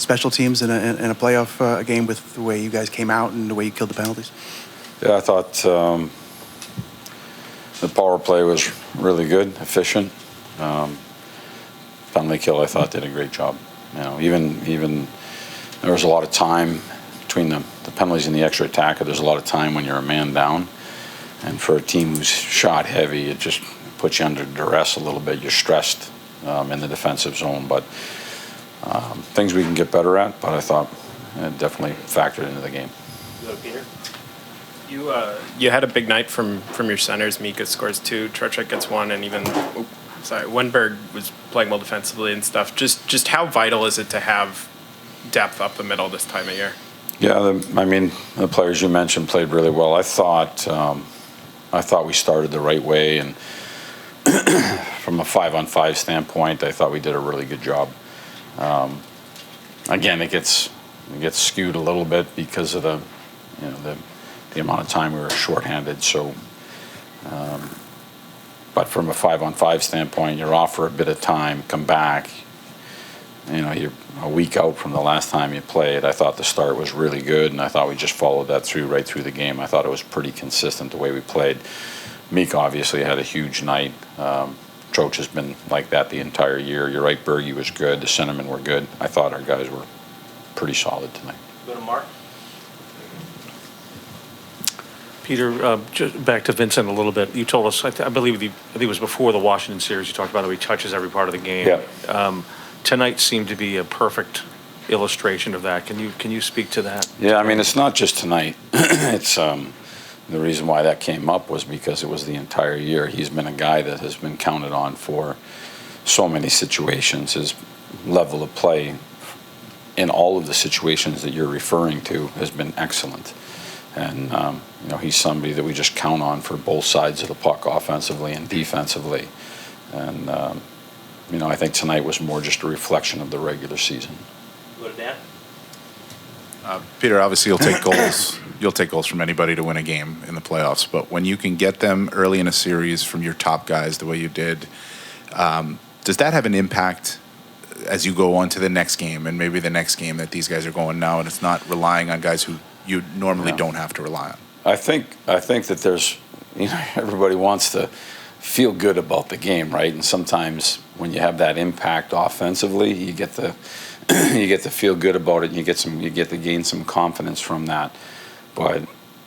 special teams in a playoff game with the way you guys came out and the way you killed the penalties? Yeah, I thought the power play was really good, efficient. Penalty kill, I thought, did a great job. You know, even there was a lot of time between the penalties and the extra attacker. There's a lot of time when you're a man down, and for a team who's shot heavy, it just puts you under duress a little bit. You're stressed in the defensive zone, but things we can get better at. But I thought it definitely factored into the game. Go to Peter. You had a big night from your centers. Mika scores 2, Trocheck gets 1, and even Wenberg was playing well defensively and stuff. Just how vital is it to have depth up the middle this time of year? Yeah, the players you mentioned played really well. I thought we started the right way, and from a 5-on-5 standpoint, I thought we did a really good job. Again, it gets skewed a little bit because of the amount of time we were shorthanded. So, but from a 5-on-5 standpoint, you're off for a bit of time, come back. You know, you're a week out from the last time you played. I thought the start was really good, and I thought we just followed that right through the game. I thought it was pretty consistent the way we played. Mika obviously had a huge night. Troch has been like that the entire year. You're right, Bergie was good. The centermen were good. I thought our guys were pretty solid tonight. Go to Mark. Peter, just back to Vincent a little bit. You told us, I believe it was before the Washington series, you talked about how he touches every part of the game. Yeah. Tonight seemed to be a perfect illustration of that. Can you speak to that? Yeah, I mean, it's not just tonight. It's the reason why that came up was because it was the entire year. He's been a guy that has been counted on for so many situations. His level of play in all of the situations that you're referring to has been excellent. And, he's somebody that we just count on for both sides of the puck, offensively and defensively. And, I think tonight was more just a reflection of the regular season. Go to Dan. Peter, obviously you'll take goals. You'll take goals from anybody to win a game in the playoffs. But when you can get them early in a series from your top guys the way you did, does that have an impact as you go on to the next game and maybe the next game that these guys are going now, and it's not relying on guys who you normally don't have to rely on? I think that there's, everybody wants to feel good about the game, right? And sometimes when you have that impact offensively, you get to feel good about it, and you get to gain some confidence from that. But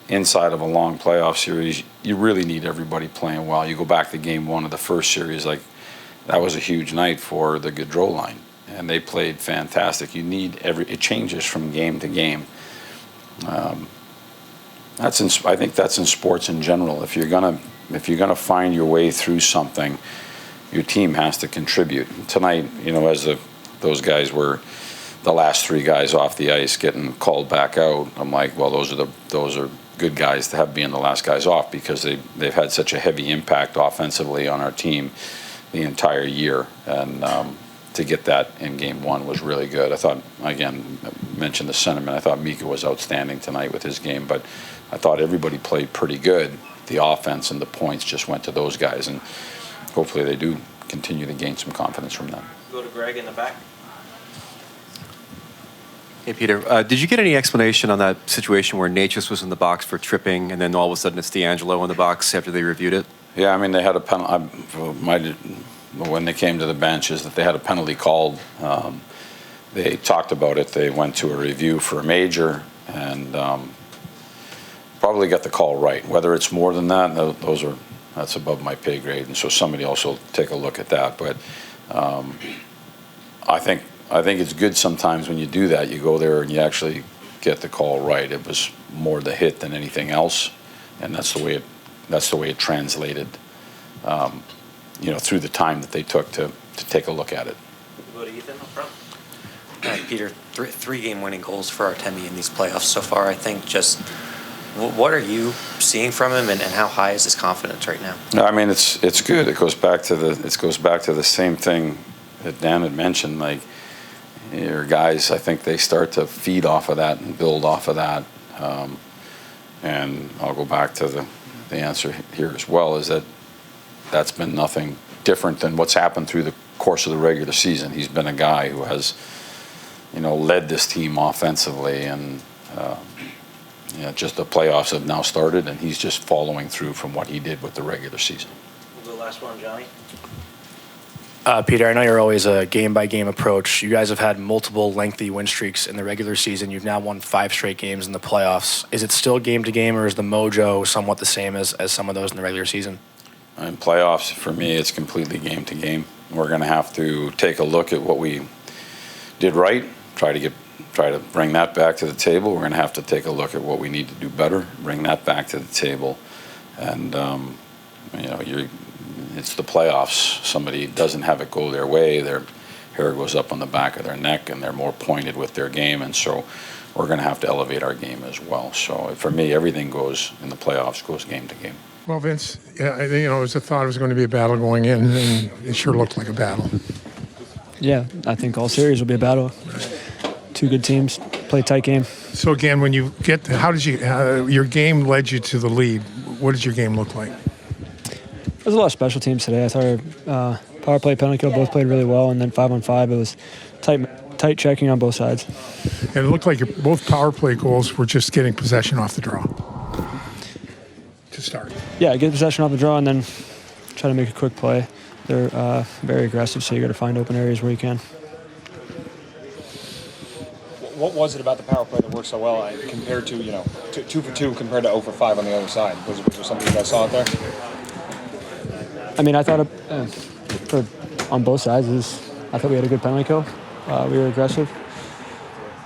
inside of a long playoff series, you really need everybody playing well. You go back to game 1 of the first series, like that was a huge night for the Gaudreau line, and they played fantastic. You need it changes from game to game. I think that's in sports in general. If you're gonna find your way through something, your team has to contribute. Tonight, as those guys were the last 3 guys off the ice getting called back out, I'm like, well, those are good guys to have being the last guys off, because they've had such a heavy impact offensively on our team the entire year, and to get that in game 1 was really good. I thought, again, I mentioned the sentiment. I thought Mika was outstanding tonight with his game, but I thought everybody played pretty good. The offense and the points just went to those guys, and hopefully they do continue to gain some confidence from them. Go to Greg in the back. Hey, Peter. Did you get any explanation on that situation where Natchez was in the box for tripping, and then all of a sudden it's D'Angelo in the box after they reviewed it? Yeah, I mean, they had a penalty. When they came to the bench, is that they had a penalty called. They talked about it. They went to a review for a major, and probably got the call right. Whether it's more than that, that's above my pay grade, and so somebody else will take a look at that. But I think it's good sometimes when you do that. You go there and you actually get the call right. It was more the hit than anything else, and that's the way it translated. Through the time that they took to take a look at it. Go to Ethan up front. All right, Peter, 3 game-winning goals for Artemi in these playoffs so far. I think just what are you seeing from him, and how high is his confidence right now? No, I mean, it's good. It goes back to the same thing that Dan had mentioned. Like, your guys, I think they start to feed off of that and build off of that. And I'll go back to the answer here as well, is that's been nothing different than what's happened through the course of the regular season. He's been a guy who has led this team offensively, and just the playoffs have now started, and he's just following through from what he did with the regular season. The last one, Johnny. Peter, I know you're always a game-by-game approach. You guys have had multiple lengthy win streaks in the regular season. You've now won 5 straight games in the playoffs. Is it still game-to-game, or is the mojo somewhat the same as some of those in the regular season? In playoffs, for me, it's completely game-to-game. We're going to have to take a look at what we did right, try to bring that back to the table. We're going to have to take a look at what we need to do better, bring that back to the table. And, it's the playoffs. Somebody doesn't have it go their way, their hair goes up on the back of their neck, and they're more pointed with their game. And so we're going to have to elevate our game as well. So for me, everything goes in the playoffs, goes game to game. Well, Vince, I think, it was a thought it was going to be a battle going in, and it sure looked like a battle. Yeah, I think all series will be a battle. 2 good teams, play a tight game. So again, when you get how did you your game led you to the lead? What did your game look like? There's a lot of special teams today. I thought our power play, penalty kill both played really well, and then 5-on-5 it was tight checking on both sides. And it looked like both power play goals were just getting possession off the draw to start. Yeah, get possession off the draw and then try to make a quick play. They're very aggressive, so you got to find open areas where you can. What was it about the power play that worked so well compared to 2 for 2 compared to 0 for 5 on the other side? Was there something you guys saw out there? I mean, I thought on both sides, I thought we had a good penalty kill. We were aggressive.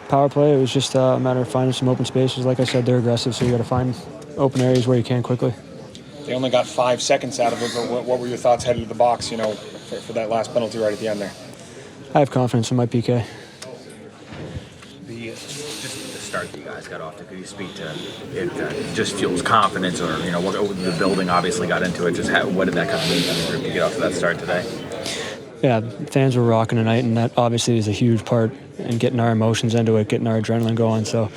Power play, it was just a matter of finding some open spaces. Like I said, they're aggressive, so you got to find open areas where you can quickly. They only got 5 seconds out of it, but what were your thoughts heading to the box, for that last penalty right at the end there? I have confidence in my PK. Just the start that you guys got off to, could you speak to it? Just fuels confidence, or what the building obviously got into it. Just what did that kind of mean for the group to get off to that start today? Yeah, fans were rocking tonight, and that obviously is a huge part in getting our emotions into it, getting our adrenaline going. So,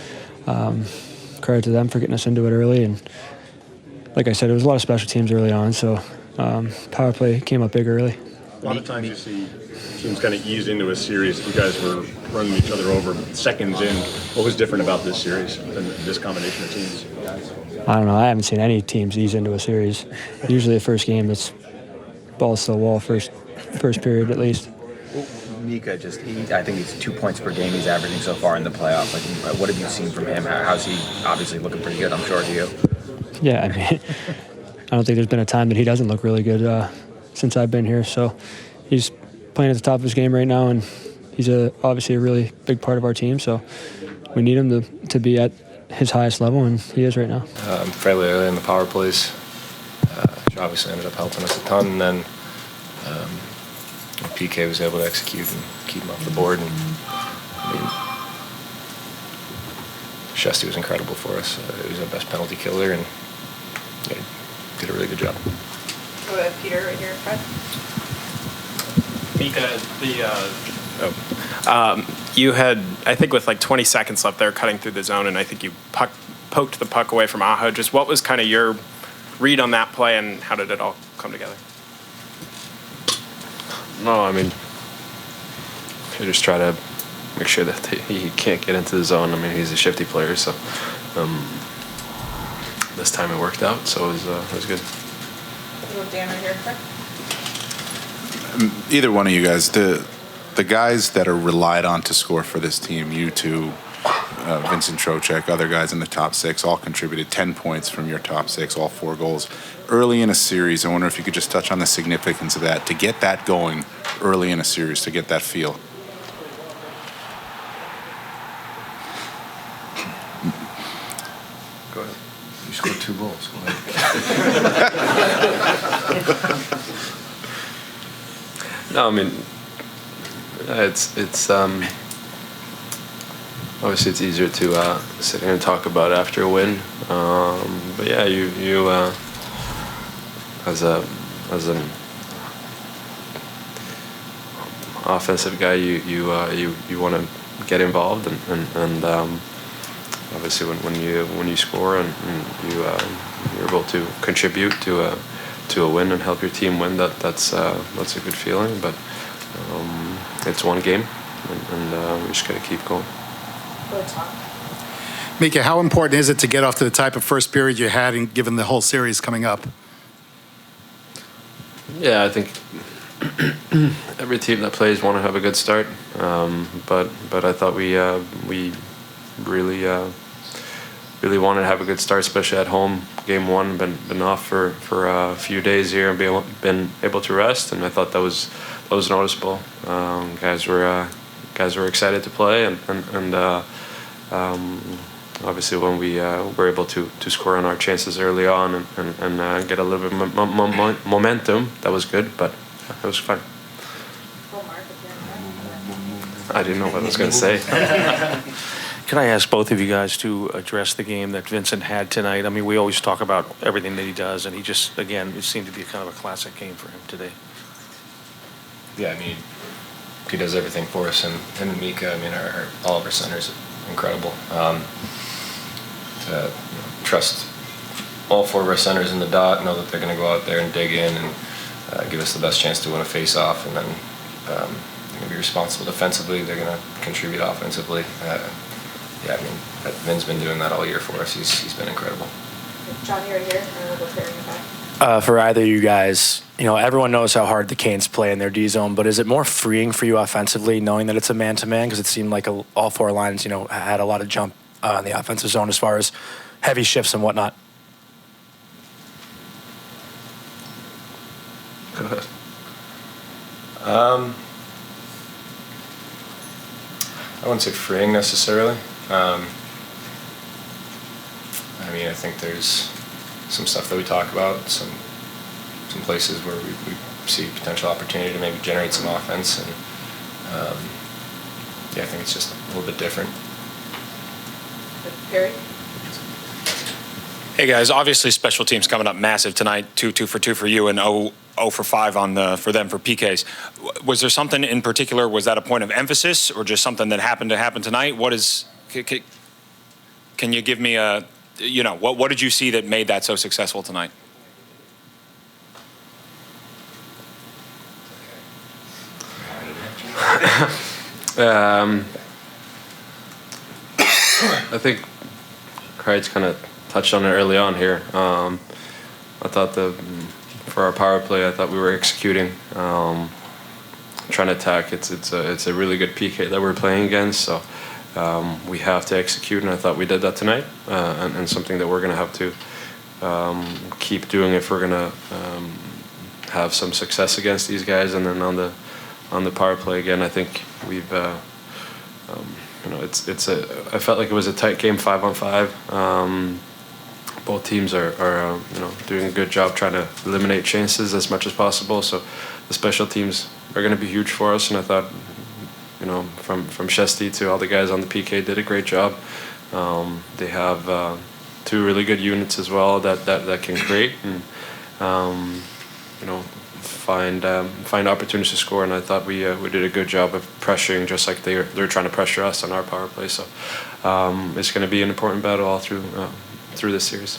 credit to them for getting us into it early. And like I said, there was a lot of special teams early on, so power play came up big early. A lot of times you see teams kind of ease into a series. You guys were running each other over seconds in. What was different about this series than this combination of teams? I don't know. I haven't seen any teams ease into a series. Usually the first game, it's balls to the wall first period at least. Mika, I think he's 2 points per game he's averaging so far in the playoffs. What have you seen from him? How's he obviously looking pretty good, I'm sure, to you? Yeah, I mean, I don't think there's been a time that he doesn't look really good since I've been here. So he's playing at the top of his game right now, and he's obviously a really big part of our team. So we need him to be at his highest level, and he is right now. Fairly early in the power plays, which obviously ended up helping us a ton. And then PK was able to execute and keep him off the board. And Shesty was incredible for us. He was our best penalty killer, and did a really good job. Go ahead, Peter, right here in front. Mika, you had, I think with like 20 seconds left there, cutting through the zone, and I think you poked the puck away from Aho. Just what was kind of your read on that play, and how did it all come together? No, I mean, you just try to make sure that he can't get into the zone. I mean, he's a shifty player, so this time it worked out, so it was good. We'll go Dan right here in front. Either one of you guys, the guys that are relied on to score for this team, you two, Vincent Trocheck, other guys in the top 6, all contributed 10 points from your top 6, all 4 goals. Early in a series, I wonder if you could just touch on the significance of that, to get that going early in a series, to get that feel. Go ahead. You scored 2 goals. Go ahead. No, I mean, it's obviously it's easier to sit here and talk about after a win, but yeah, you as an offensive guy, you want to get involved, and obviously when you score and you're able to contribute to a win and help your team win, that's a good feeling. But it's one game, we just got to keep going. Mika, how important is it to get off to the type of first period you had, and given the whole series coming up? Yeah, I think every team that plays want to have a good start, but I thought we really wanted to have a good start, especially at home. Game one, been off for a few days here and been able to rest, and I thought that was noticeable. Guys were excited to play, and obviously when we were able to score on our chances early on and get a little bit momentum, that was good, but it was fun. I didn't know what I was going to say. Can I ask both of you guys to address the game that Vincent had tonight? I mean, we always talk about everything that he does, and he just, again, it seemed to be kind of a classic game for him today. Yeah, I mean, he does everything for us, and him and Mika, I mean, all of our centers are incredible. To trust all four of our centers in the dot, know that they're going to go out there and dig in and give us the best chance to win a face-off, and then they're going to be responsible defensively. They're going to contribute offensively. Yeah, I mean, Vin's been doing that all year for us. He's been incredible. Johnny, right here, and we'll go here in the back. For either of you guys, everyone knows how hard the Canes play in their D zone, but is it more freeing for you offensively knowing that it's a man-to-man? Because it seemed like all four lines, had a lot of jump in the offensive zone as far as heavy shifts and whatnot. Go ahead. I wouldn't say freeing necessarily. I mean, I think there's some stuff that we talk about, some places where we see potential opportunity to maybe generate some offense, and yeah, I think it's just a little bit different. Perry? Hey guys, obviously special teams coming up massive tonight. 2 for 2 for you and 0 for 5 for them for PKs. Was there something in particular? Was that a point of emphasis, or just something that happened to happen tonight? Can you give me a, what did you see that made that so successful tonight? I think Kreider's kind of touched on it early on here. I thought for our power play, I thought we were executing, trying to attack. It's a really good PK that we're playing against, so we have to execute, and I thought we did that tonight, and something that we're going to have to keep doing if we're going to have some success against these guys. And then on the power play again, I think we've I felt like it was a tight game, 5-on-5. Both teams are doing a good job trying to eliminate chances as much as possible. So the special teams are going to be huge for us, and I thought, from Shesty to all the guys on the PK did a great job. They have 2 really good units as well that can create and find opportunities to score. And I thought we did a good job of pressuring, just like they're trying to pressure us on our power play. So it's going to be an important battle all through this series.